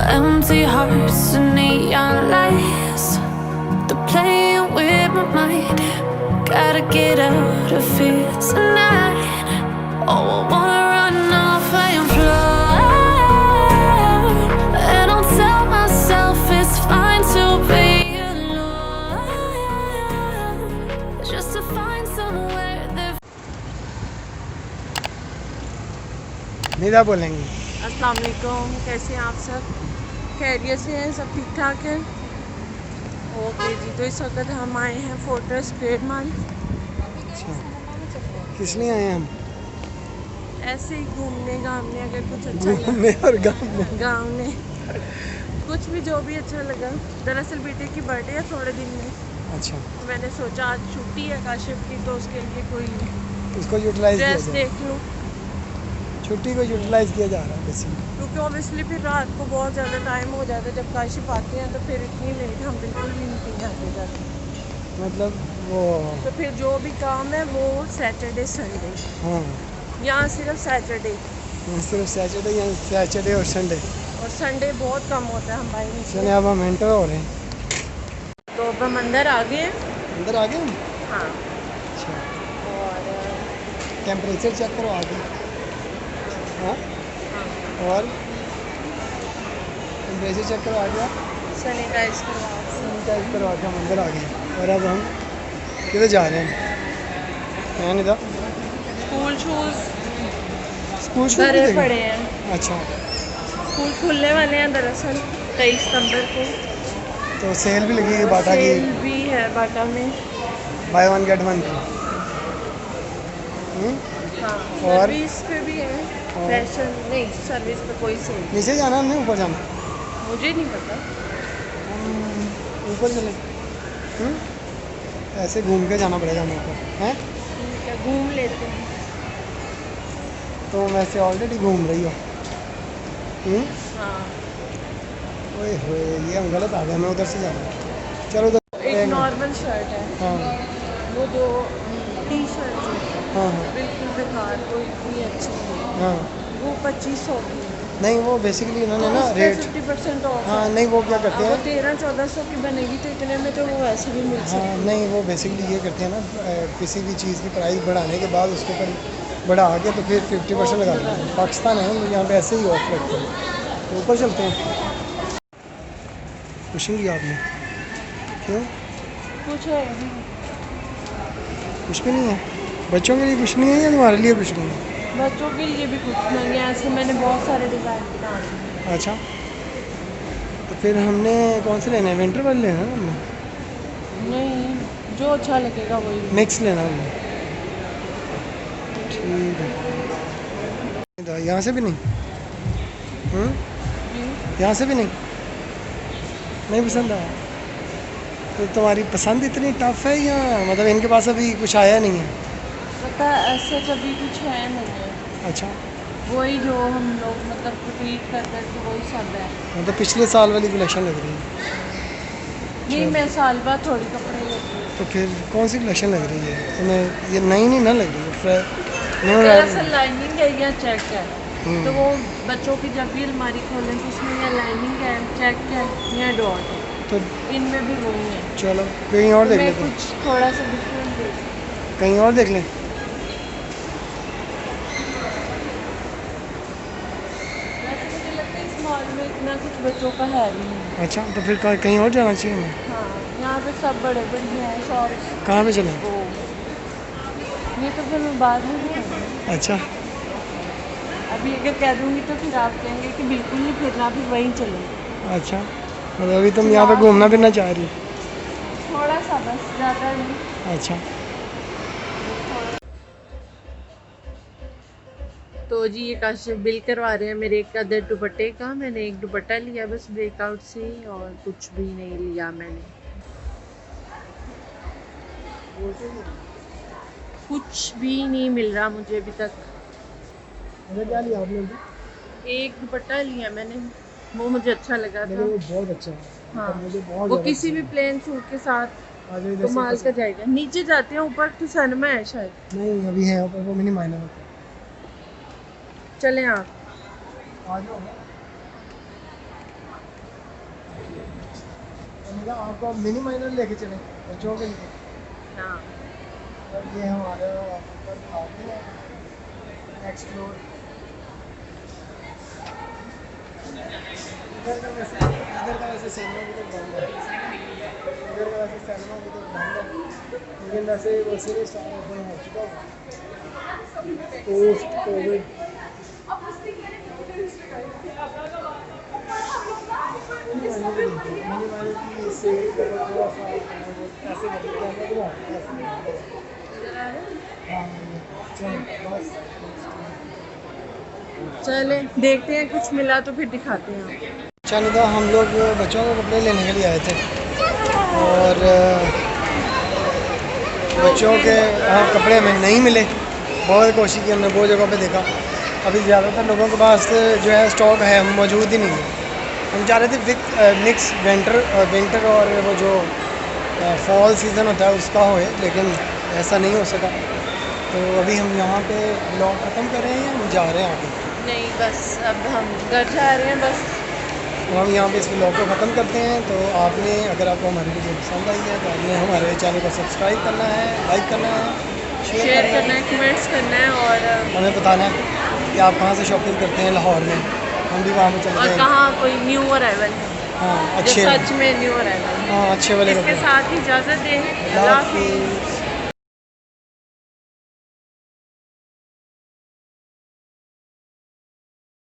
empty hearts and neon lights. They're playing with my mind. Gotta get out of here tonight. Oh, I wanna run off and fly. And I'll tell myself it's fine to be alone, just to find somewhere that Nida बोलेंगे। अस्सलाम वालेकुम, कैसे हैं आप सब? खैरियत से हैं? सब ठीक ठाक हैं? ओके जी, तो इस वक्त हम आए हैं फोर्ट्रेस ग्रेडमाल। अच्छा, किस लिए आए हम? ऐसे ही घूमने घामने, अगर कुछ अच्छा घूमने और गाँव में कुछ भी जो भी अच्छा लगा। दरअसल बेटे की बर्थडे है थोड़े दिन में, अच्छा, तो मैंने सोचा आज छुट्टी है काशिफ की, तो उसके लिए कोई इसको यूटिलाइज किया ड्रेस जाए, देख लूँ, छुट्टी को यूटिलाइज किया जा रहा है बेसिकली। क्योंकि ऑब्वियसली फिर रात को बहुत ज़्यादा टाइम हो जाता है जब काशिफ आते हैं, तो फिर इतनी लेट हम बिल्कुल भी नहीं आते जाते। मतलब वो तो फिर जो भी काम है वो सैटरडे संडे, हाँ, यहाँ सिर्फ सैटरडे सिर्फ सैटरडे या सैटरडे और संडे। और संडे बहुत कम होता है हम भाई चले नहीं। अब हम एंटर हो रहे हैं। तो अब हम अंदर आ गए हैं। अंदर आ गए हम? हाँ, अच्छा, और टेम्परेचर चेक करो आगे। हाँ, और टेम्परेचर चेक करो आगे, सैनिटाइज करवा सैनिटाइज करवा के हम अंदर आ गए। और अब हम किधर जा रहे हैं? हैं Nida? School shoes school shoes भरे भी देखें? पड़े हैं। अच्छा, स्कूल खुलने वाले हैं दरअसल 23 सितंबर को, तो सेल भी लगी है और बाटा की, सेल भी है बाटा में। बाय वन गेट वन की। हाँ, और सर्विस पे भी है, फैशन नहीं, सर्विस पे कोई सेल नीचे जाना हमने ऊपर जाना? मुझे नहीं पता। हम ऊपर चले, ऐसे घूम के जाना पड़ेगा हमें ऊपर, हैं? ठीक है, घूम लेते हैं। तो वैसे ऑलरेडी घूम रही हो। हाँ, ओए होए, ये हम गलत आ गए, हमें उधर से जाना है। चलो उधर एक नॉर्मल शर्ट है, हाँ वो जो टी शर्ट हाँ हाँ बिल्कुल बेकार, कोई इतनी अच्छी नहीं, हाँ, वो 2500 की है। नहीं वो बेसिकली इन्होंने ना उस पे रेट, 50% ऑफ हाँ है। नहीं वो क्या करते अब वो हैं, 1300-1400 की बनेगी तो इतने में तो वो वैसे भी मिल हाँ सकती नहीं वो बेसिकली ये करते हैं ना, किसी भी चीज़ की प्राइस बढ़ाने के बाद उसके ऊपर बढ़ा के तो फिर 50% लगा देते हैं। पाकिस्तान है ना, यहाँ पे ऐसे ही ऑफ रखते हैं। तो ऊपर चलते हैं। पूछेंगी आपने क्यों? कुछ है भी। कुछ भी नहीं है? बच्चों के लिए कुछ नहीं है या तुम्हारे लिए कुछ नहीं है? बच्चों के लिए भी कुछ नहीं है, ऐसे मैंने बहुत सारे डिज़ाइन बनाए हैं। अच्छा, तो फिर हमने कौन से लेना है? विंटर वाले लेना है हमने? नहीं, जो अच्छा लगेगा वही। मिक्स लेना है हमने, ठीक है। यहाँ से भी नहीं? यहाँ से भी नहीं? नहीं पसंद आया? तो तुम्हारी पसंद इतनी टफ है या मतलब इनके पास अभी कुछ आया नहीं है? पता ऐसे कभी कुछ है नहीं है, अच्छा, वही जो हम लोग मतलब रिपीट कर करके वही सब है। मतलब पिछले साल वाली कलेक्शन लग रही है। नहीं, मैं साल बाद थोड़ी कपड़े लेती हूँ। तो फिर कौन सी कलेक्शन लग रही है तुम्हें? ये नई नहीं ना लग रही है, न्यू दरअसल लाइनिंग है या चेक है, हम्म। तो वो बच्चों की जब भी अलमारी खोलें तो उसमें या लाइनिंग है, चेक है या डॉट है, तो इनमें भी वही है। चलो कहीं और तो देख मैं लेते हैं, कुछ थोड़ा सा डिफरेंट देखती कहीं और देख लें। वैसे मुझे लगता है इस मॉल में इतना कुछ बच्चों का है भी नहीं। अच्छा, तो फिर कहीं और जाना चाहिए हमें? हाँ, यहाँ पे सब बड़े बड़े हैं शॉप्स। कहाँ पे चलें? वो ये तो फिर मैं बाद में भी कहूँगी। अच्छा, अभी अगर कह दूँगी तो फिर आप कहेंगे कि बिल्कुल नहीं फिरना, फिर वहीं चलेंगे। अच्छा, मतलब अभी तुम यहाँ पे घूमना फिरना चाह रही? थोड़ा सा बस, ज़्यादा नहीं। अच्छा, तो जी ये काशिफ बिल करवा रहे हैं मेरे एक अदर दुपट्टे का। मैंने एक दुपट्टा लिया बस ब्रेकआउट से, और कुछ भी नहीं लिया मैंने। कुछ भी नहीं मिल रहा मुझे अभी तक। क्या लिया आपने अभी? एक दुपट्टा लिया मैंने, वो मुझे अच्छा लगा था। वो बहुत अच्छा है, हाँ, मुझे बहुत वो ज़्यादा किसी भी पसंद प्लेन सूट के साथ है। आज कमाल का जाएगा। नीचे जाते हैं, ऊपर तो सनमा है शायद। नहीं अभी है ऊपर, वो मिनी माइनर होता चलें आप। है। आज होगा अनिका आपको मिनी माइनर लेके चले बच्चों के लिए। हाँ और ये हमारा ऊपर आगे है एक्सप्लोर। इधर का वैसे सिनेमा भी तो बंद है, इधर का वैसे सिनेमा भी तो बंद है, लेकिन वैसे वो सीरीज स्टार ओपन हो चुका है पोस्ट कोविड। मिनी माइनर की सेल का थोड़ा सा ऐसे चले देखते हैं, कुछ मिला तो फिर दिखाते हैं। चलो तो हम लोग बच्चों के कपड़े लेने के लिए आए थे और बच्चों के कपड़े हमें नहीं मिले। बहुत कोशिश की हमने, बहुत जगहों पे देखा, अभी ज़्यादातर लोगों के पास जो है स्टॉक है मौजूद ही नहीं है। हम चाह रहे थे मिक्स विंटर और वो जो फॉल सीज़न होता है उसका होए, लेकिन ऐसा नहीं हो सका। तो अभी हम यहाँ पे ब्लॉग ख़त्म कर रहे हैं, हम जा रहे हैं आगे। नहीं बस अब हम घर जा रहे हैं बस। तो हम यहाँ पे इस ब्लॉग को ख़त्म करते हैं। तो आपने, अगर आपको हमारी वीडियो पसंद आई है तो आपने हमारे चैनल को सब्सक्राइब करना है, लाइक करना है, शेयर करना है, कमेंट्स करना है और हमें बताना है कि आप कहाँ से शॉपिंग करते हैं लाहौर में, हम भी वहाँ पे चलते और हैं। कहाँ कोई न्यू अराइवल है हाँ जो अच्छे, सच में न्यू अराइवल। हाँ अच्छे वाले इसके कपड़े। साथ ही इजाज़त दें। अल्लाह हाफ़िज़।